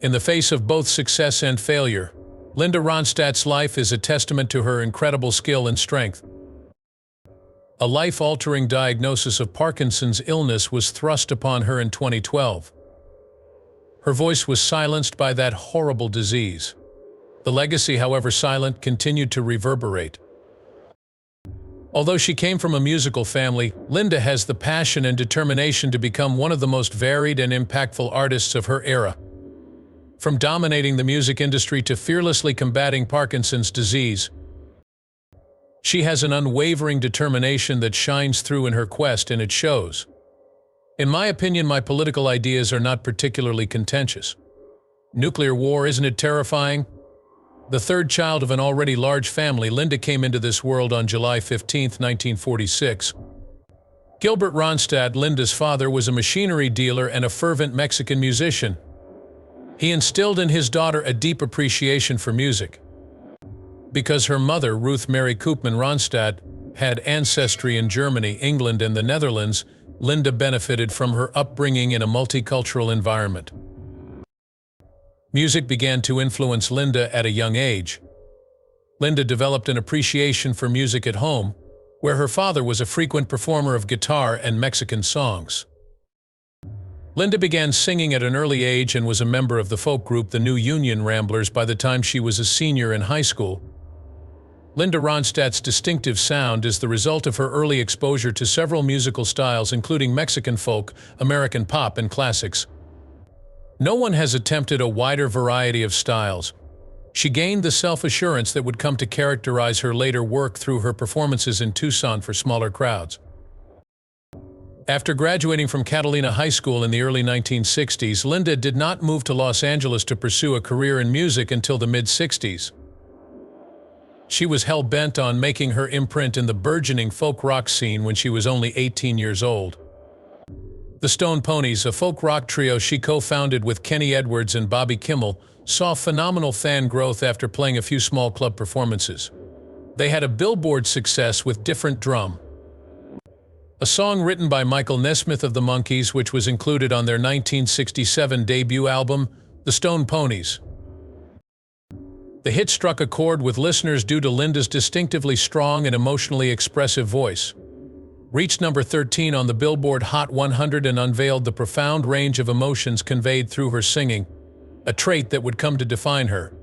In the face of both success and failure, Linda Ronstadt's life is a testament to her incredible skill and strength. A life-altering diagnosis of Parkinson's illness was thrust upon her in 2012. Her voice was silenced by that horrible disease. The legacy, however silent, continued to reverberate. Although she came from a musical family, Linda has the passion and determination to become one of the most varied and impactful artists of her era. From dominating the music industry to fearlessly combating Parkinson's disease, she has an unwavering determination that shines through in her quest, and it shows. In my opinion, my political ideas are not particularly contentious. Nuclear war, isn't it terrifying? The third child of an already large family, Linda came into this world on July 15, 1946. Gilbert Ronstadt, Linda's father, was a machinery dealer and a fervent Mexican musician. He instilled in his daughter a deep appreciation for music. Because her mother, Ruth Mary Koopman Ronstadt, had ancestry in Germany, England, and the Netherlands, Linda benefited from her upbringing in a multicultural environment. Music began to influence Linda at a young age. Linda developed an appreciation for music at home, where her father was a frequent performer of guitar and Mexican songs. Linda began singing at an early age and was a member of the folk group the New Union Ramblers by the time she was a senior in high school. Linda Ronstadt's distinctive sound is the result of her early exposure to several musical styles, including Mexican folk, American pop, and classics. No one has attempted a wider variety of styles. She gained the self-assurance that would come to characterize her later work through her performances in Tucson for smaller crowds. After graduating from Catalina High School in the early 1960s, Linda did not move to Los Angeles to pursue a career in music until the mid-60s. She was hell-bent on making her imprint in the burgeoning folk rock scene when she was only 18 years old. The Stone Ponies, a folk rock trio she co-founded with Kenny Edwards and Bobby Kimmel, saw phenomenal fan growth after playing a few small club performances. They had a Billboard success with Different Drum, a song written by Michael Nesmith of the Monkees, which was included on their 1967 debut album, The Stone Ponies. The hit struck a chord with listeners due to Linda's distinctively strong and emotionally expressive voice. Reached number 13 on the Billboard Hot 100 and unveiled the profound range of emotions conveyed through her singing, a trait that would come to define her.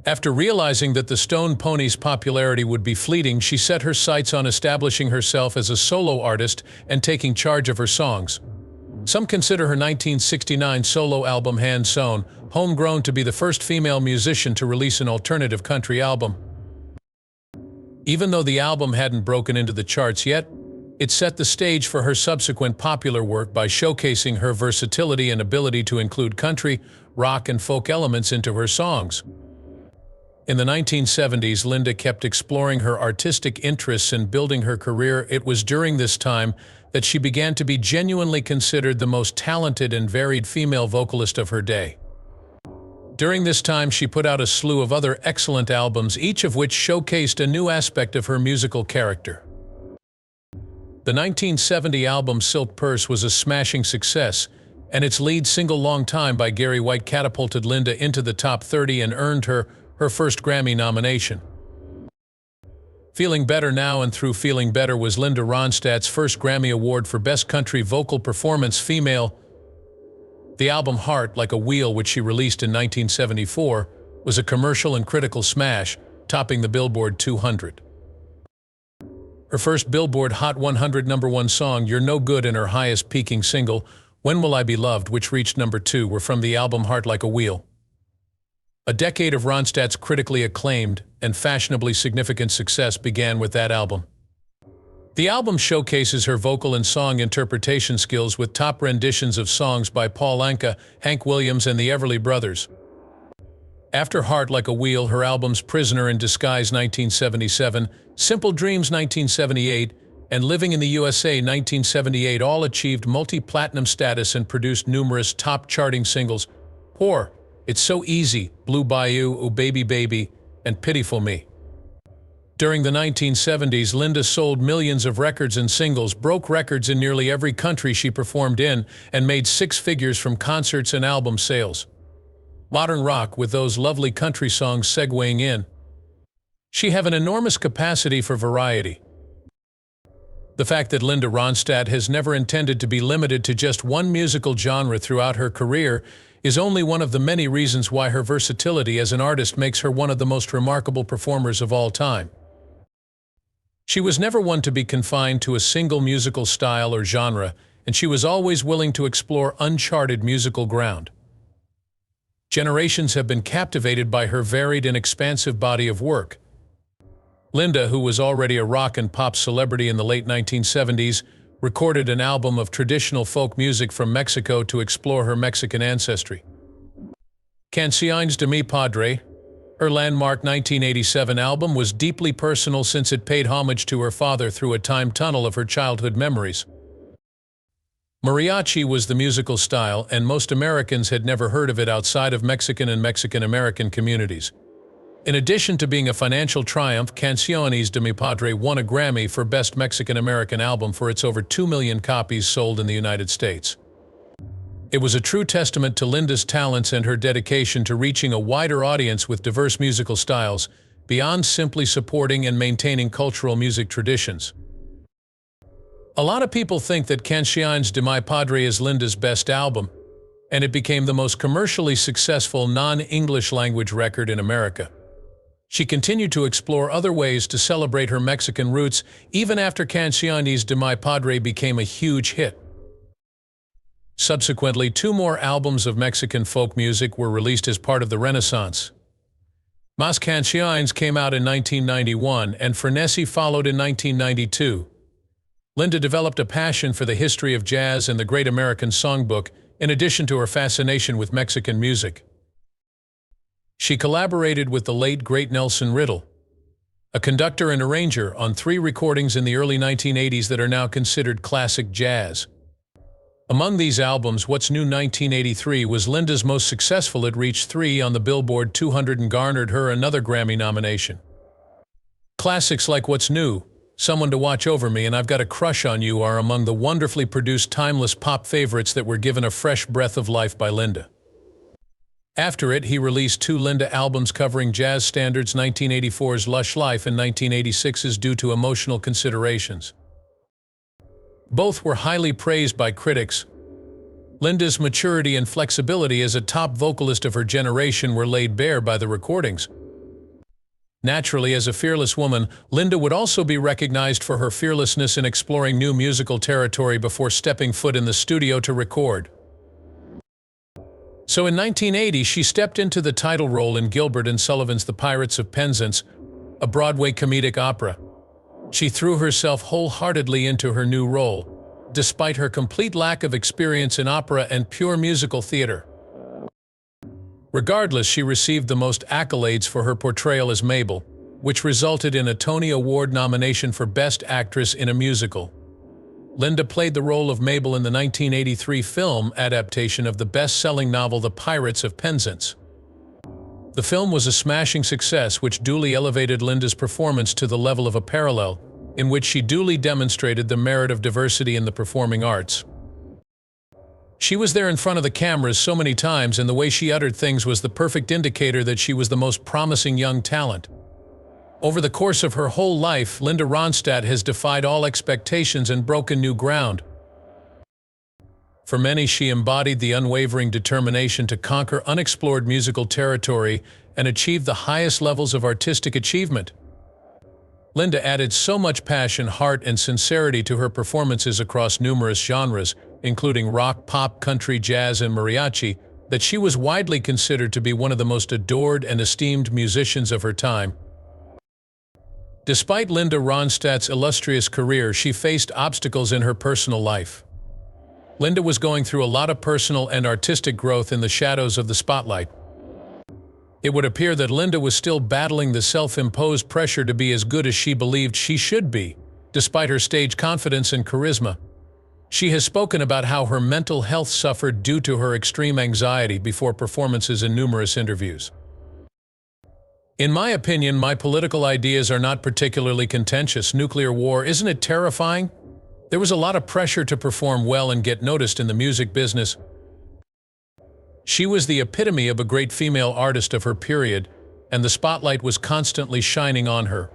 After realizing that the Stone Ponies' popularity would be fleeting, she set her sights on establishing herself as a solo artist and taking charge of her songs. Some consider her 1969 solo album Hand Sewn, Homegrown, to be the first female musician to release an alternative country album. Even though the album hadn't broken into the charts yet, it set the stage for her subsequent popular work by showcasing her versatility and ability to include country, rock, and folk elements into her songs. In the 1970s, Linda kept exploring her artistic interests and building her career. It was during this time that she began to be genuinely considered the most talented and varied female vocalist of her day. During this time, she put out a slew of other excellent albums, each of which showcased a new aspect of her musical character. The 1970 album Silk Purse was a smashing success, and its lead single Long Time by Gary White catapulted Linda into the top 30 and earned her first Grammy nomination. Feeling Better Now and Through Feeling Better was Linda Ronstadt's first Grammy Award for Best Country Vocal Performance Female. The album Heart Like a Wheel, which she released in 1974, was a commercial and critical smash, topping the Billboard 200. Her first Billboard Hot 100 #1 song, You're No Good, and her highest peaking single, When Will I Be Loved, which reached number 2, were from the album Heart Like a Wheel. A decade of Ronstadt's critically acclaimed and fashionably significant success began with that album. The album showcases her vocal and song interpretation skills with top renditions of songs by Paul Anka, Hank Williams, and the Everly Brothers. After Heart Like a Wheel, her albums Prisoner in Disguise 1977, Simple Dreams 1978, and Living in the USA 1978 all achieved multi-platinum status and produced numerous top-charting singles: Poor, It's So Easy, Blue Bayou, Oh Baby Baby, and Pitiful Me. During the 1970s, Linda sold millions of records and singles, broke records in nearly every country she performed in, and made six figures from concerts and album sales. Modern rock, with those lovely country songs segueing in. She have an enormous capacity for variety. The fact that Linda Ronstadt has never intended to be limited to just one musical genre throughout her career is only one of the many reasons why her versatility as an artist makes her one of the most remarkable performers of all time. She was never one to be confined to a single musical style or genre, and she was always willing to explore uncharted musical ground. Generations have been captivated by her varied and expansive body of work. Linda, who was already a rock and pop celebrity in the late 1970s, recorded an album of traditional folk music from Mexico to explore her Mexican ancestry. Canciones de mi Padre, her landmark 1987 album, was deeply personal since it paid homage to her father through a time tunnel of her childhood memories. Mariachi was the musical style, and most Americans had never heard of it outside of Mexican and Mexican-American communities. In addition to being a financial triumph, Canciones de mi Padre won a Grammy for Best Mexican-American Album for its over 2 million copies sold in the United States. It was a true testament to Linda's talents and her dedication to reaching a wider audience with diverse musical styles, beyond simply supporting and maintaining cultural music traditions. A lot of people think that Canciones de mi Padre is Linda's best album, and it became the most commercially successful non-English language record in America. She continued to explore other ways to celebrate her Mexican roots even after Canciones de mi Padre became a huge hit. Subsequently, 2 more albums of Mexican folk music were released as part of the Renaissance. Más Canciones came out in 1991, and Frenesí followed in 1992. Linda developed a passion for the history of jazz and the Great American Songbook, in addition to her fascination with Mexican music. She collaborated with the late great Nelson Riddle, a conductor and arranger, on 3 recordings in the early 1980s that are now considered classic jazz. Among these albums, What's New 1983 was Linda's most successful. It reached 3 on the Billboard 200 and garnered her another Grammy nomination. Classics like What's New, Someone to Watch Over Me, and I've Got a Crush on You are among the wonderfully produced timeless pop favorites that were given a fresh breath of life by Linda. After it, he released 2 Linda albums covering jazz standards, 1984's Lush Life and 1986's Due to Emotional Considerations. Both were highly praised by critics. Linda's maturity and flexibility as a top vocalist of her generation were laid bare by the recordings. Naturally, as a fearless woman, Linda would also be recognized for her fearlessness in exploring new musical territory before stepping foot in the studio to record. So in 1980, she stepped into the title role in Gilbert and Sullivan's The Pirates of Penzance, a Broadway comedic opera. She threw herself wholeheartedly into her new role, despite her complete lack of experience in opera and pure musical theater. Regardless, she received the most accolades for her portrayal as Mabel, which resulted in a Tony Award nomination for Best Actress in a Musical. Linda played the role of Mabel in the 1983 film adaptation of the best-selling novel The Pirates of Penzance. The film was a smashing success, which duly elevated Linda's performance to the level of a parallel, in which she duly demonstrated the merit of diversity in the performing arts. She was there in front of the cameras so many times, and the way she uttered things was the perfect indicator that she was the most promising young talent. Over the course of her whole life, Linda Ronstadt has defied all expectations and broken new ground. For many, she embodied the unwavering determination to conquer unexplored musical territory and achieve the highest levels of artistic achievement. Linda added so much passion, heart, and sincerity to her performances across numerous genres, including rock, pop, country, jazz, and mariachi, that she was widely considered to be one of the most adored and esteemed musicians of her time. Despite Linda Ronstadt's illustrious career, she faced obstacles in her personal life. Linda was going through a lot of personal and artistic growth in the shadows of the spotlight. It would appear that Linda was still battling the self-imposed pressure to be as good as she believed she should be, despite her stage confidence and charisma. She has spoken about how her mental health suffered due to her extreme anxiety before performances in numerous interviews. In my opinion, my political ideas are not particularly contentious. Nuclear war, isn't it terrifying? There was a lot of pressure to perform well and get noticed in the music business. She was the epitome of a great female artist of her period, and the spotlight was constantly shining on her.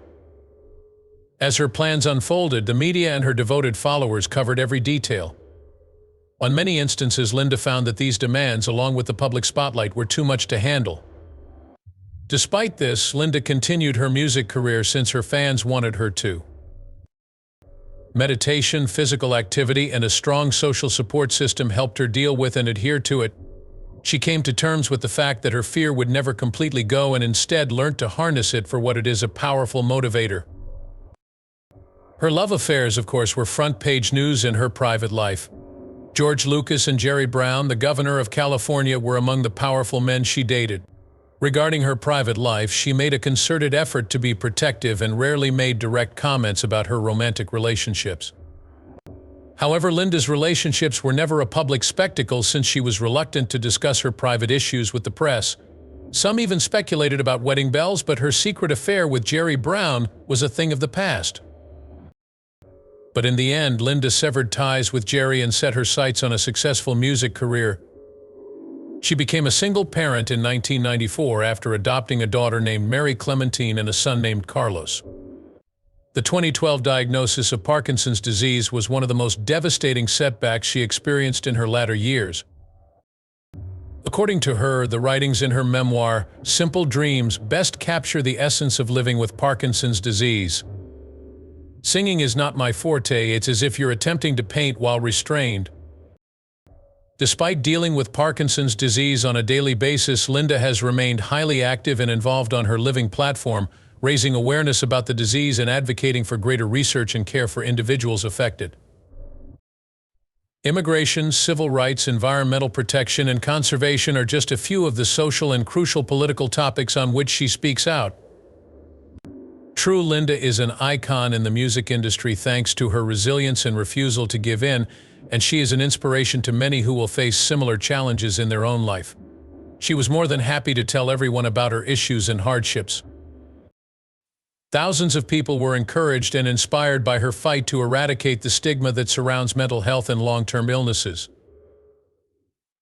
As her plans unfolded, the media and her devoted followers covered every detail. On many instances, Linda found that these demands, along with the public spotlight, were too much to handle. Despite this, Linda continued her music career since her fans wanted her to. Meditation, physical activity, and a strong social support system helped her deal with and adhere to it. She came to terms with the fact that her fear would never completely go and instead learned to harness it for what it is, a powerful motivator. Her love affairs, of course, were front-page news in her private life. George Lucas and Jerry Brown, the governor of California, were among the powerful men she dated. Regarding her private life, she made a concerted effort to be protective and rarely made direct comments about her romantic relationships. However, Linda's relationships were never a public spectacle since she was reluctant to discuss her private issues with the press. Some even speculated about wedding bells, but her secret affair with Jerry Brown was a thing of the past. But in the end, Linda severed ties with Jerry and set her sights on a successful music career. She became a single parent in 1994 after adopting a daughter named Mary Clementine and a son named Carlos. The 2012 diagnosis of Parkinson's disease was one of the most devastating setbacks she experienced in her latter years. According to her, the writings in her memoir, Simple Dreams, best capture the essence of living with Parkinson's disease. Singing is not my forte, it's as if you're attempting to paint while restrained. Despite dealing with Parkinson's disease on a daily basis, Linda has remained highly active and involved on her living platform, raising awareness about the disease and advocating for greater research and care for individuals affected. Immigration, civil rights, environmental protection, and conservation are just a few of the social and crucial political topics on which she speaks out. True, Linda is an icon in the music industry thanks to her resilience and refusal to give in, and she is an inspiration to many who will face similar challenges in their own life. She was more than happy to tell everyone about her issues and hardships. Thousands of people were encouraged and inspired by her fight to eradicate the stigma that surrounds mental health and long-term illnesses.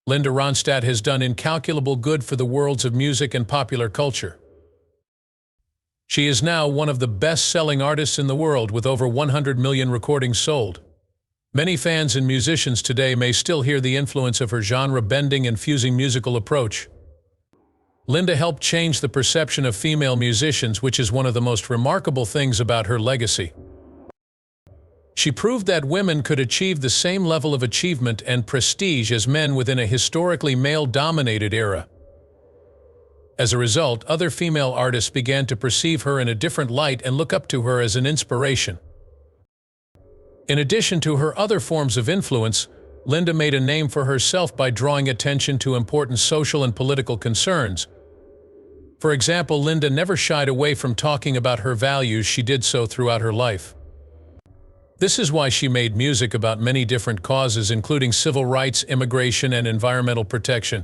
Linda Ronstadt has done incalculable good for the worlds of music and popular culture. She is now one of the best-selling artists in the world with over 100 million recordings sold. Many fans and musicians today may still hear the influence of her genre-bending and fusing musical approach. Linda helped change the perception of female musicians, which is one of the most remarkable things about her legacy. She proved that women could achieve the same level of achievement and prestige as men within a historically male-dominated era. As a result, other female artists began to perceive her in a different light and look up to her as an inspiration. In addition to her other forms of influence, Linda made a name for herself by drawing attention to important social and political concerns. For example, Linda never shied away from talking about her values. She did so throughout her life. This is why she made music about many different causes, including civil rights, immigration, and environmental protection.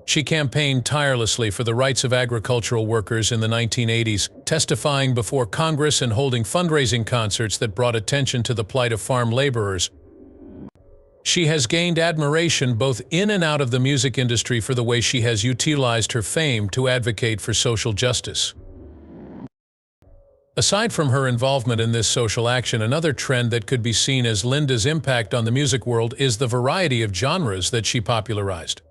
She campaigned tirelessly for the rights of agricultural workers in the 1980s, testifying before Congress and holding fundraising concerts that brought attention to the plight of farm laborers. She has gained admiration both in and out of the music industry for the way she has utilized her fame to advocate for social justice. Aside from her involvement in this social action, another trend that could be seen as Linda's impact on the music world is the variety of genres that she popularized.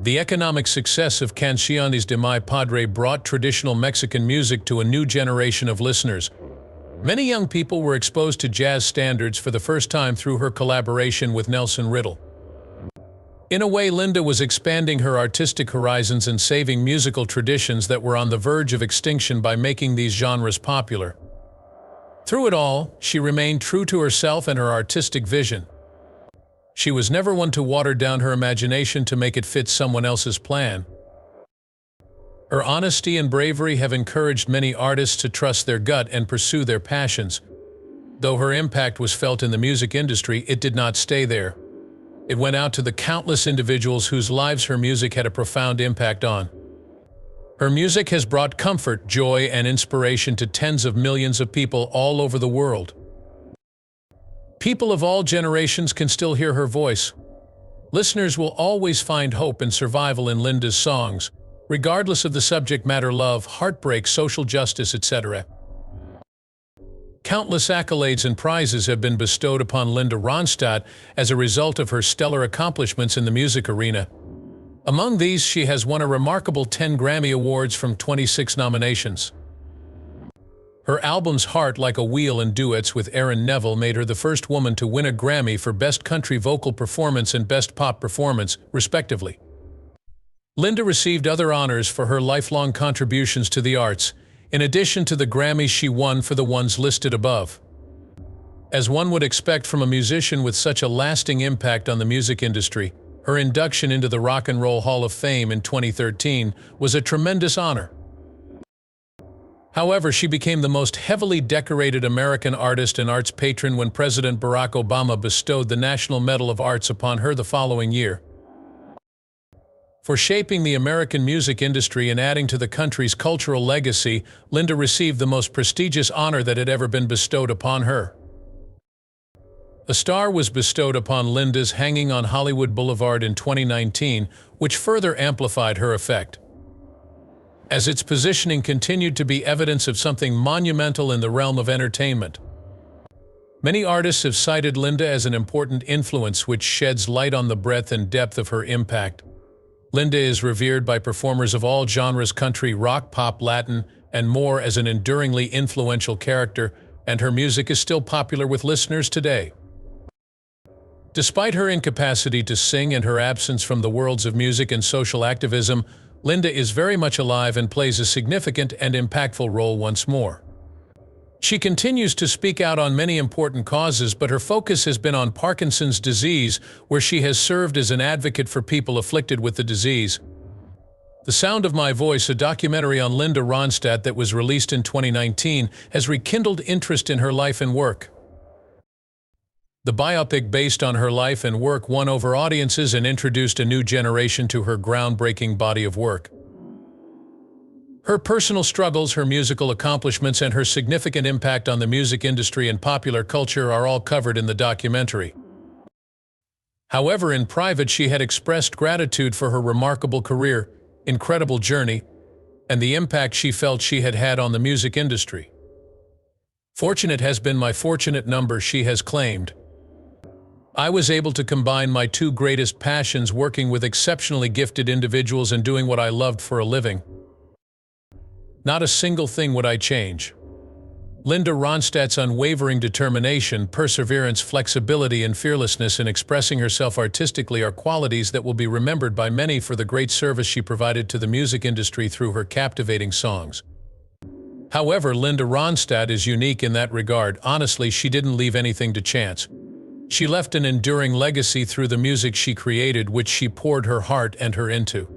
The economic success of Canciones de Mi Padre brought traditional Mexican music to a new generation of listeners. Many young people were exposed to jazz standards for the first time through her collaboration with Nelson Riddle. In a way, Linda was expanding her artistic horizons and saving musical traditions that were on the verge of extinction by making these genres popular. Through it all, she remained true to herself and her artistic vision. She was never one to water down her imagination to make it fit someone else's plan. Her honesty and bravery have encouraged many artists to trust their gut and pursue their passions. Though her impact was felt in the music industry, it did not stay there. It went out to the countless individuals whose lives her music had a profound impact on. Her music has brought comfort, joy, and inspiration to tens of millions of people all over the world. People of all generations can still hear her voice. Listeners will always find hope and survival in Linda's songs, regardless of the subject matter: love, heartbreak, social justice, etc. Countless accolades and prizes have been bestowed upon Linda Ronstadt as a result of her stellar accomplishments in the music arena. Among these, she has won a remarkable 10 Grammy Awards from 26 nominations. Her albums Heart Like a Wheel and duets with Aaron Neville made her the first woman to win a Grammy for Best Country Vocal Performance and Best Pop Performance, respectively. Linda received other honors for her lifelong contributions to the arts, in addition to the Grammys she won for the ones listed above. As one would expect from a musician with such a lasting impact on the music industry, her induction into the Rock and Roll Hall of Fame in 2013 was a tremendous honor. However, she became the most heavily decorated American artist and arts patron when President Barack Obama bestowed the National Medal of Arts upon her the following year. For shaping the American music industry and adding to the country's cultural legacy, Linda received the most prestigious honor that had ever been bestowed upon her. A star was bestowed upon Linda's Hanging on Hollywood Boulevard in 2019, which further amplified her effect, as its positioning continued to be evidence of something monumental in the realm of entertainment. Many artists have cited Linda as an important influence, which sheds light on the breadth and depth of her impact. Linda is revered by performers of all genres: country, rock, pop, Latin, and more, as an enduringly influential character, and her music is still popular with listeners today. Despite her incapacity to sing and her absence from the worlds of music and social activism, Linda is very much alive and plays a significant and impactful role once more. She continues to speak out on many important causes, but her focus has been on Parkinson's disease, where she has served as an advocate for people afflicted with the disease. The Sound of My Voice, a documentary on Linda Ronstadt that was released in 2019, has rekindled interest in her life and work. The biopic based on her life and work won over audiences and introduced a new generation to her groundbreaking body of work. Her personal struggles, her musical accomplishments, and her significant impact on the music industry and popular culture are all covered in the documentary. However, in private, she had expressed gratitude for her remarkable career, incredible journey, and the impact she felt she had had on the music industry. "Fortunate has been my fortunate number," she has claimed. "I was able to combine my two greatest passions, working with exceptionally gifted individuals and doing what I loved for a living. Not a single thing would I change." Linda Ronstadt's unwavering determination, perseverance, flexibility, and fearlessness in expressing herself artistically are qualities that will be remembered by many for the great service she provided to the music industry through her captivating songs. However, Linda Ronstadt is unique in that regard. Honestly, she didn't leave anything to chance. She left an enduring legacy through the music she created, which she poured her heart and her into.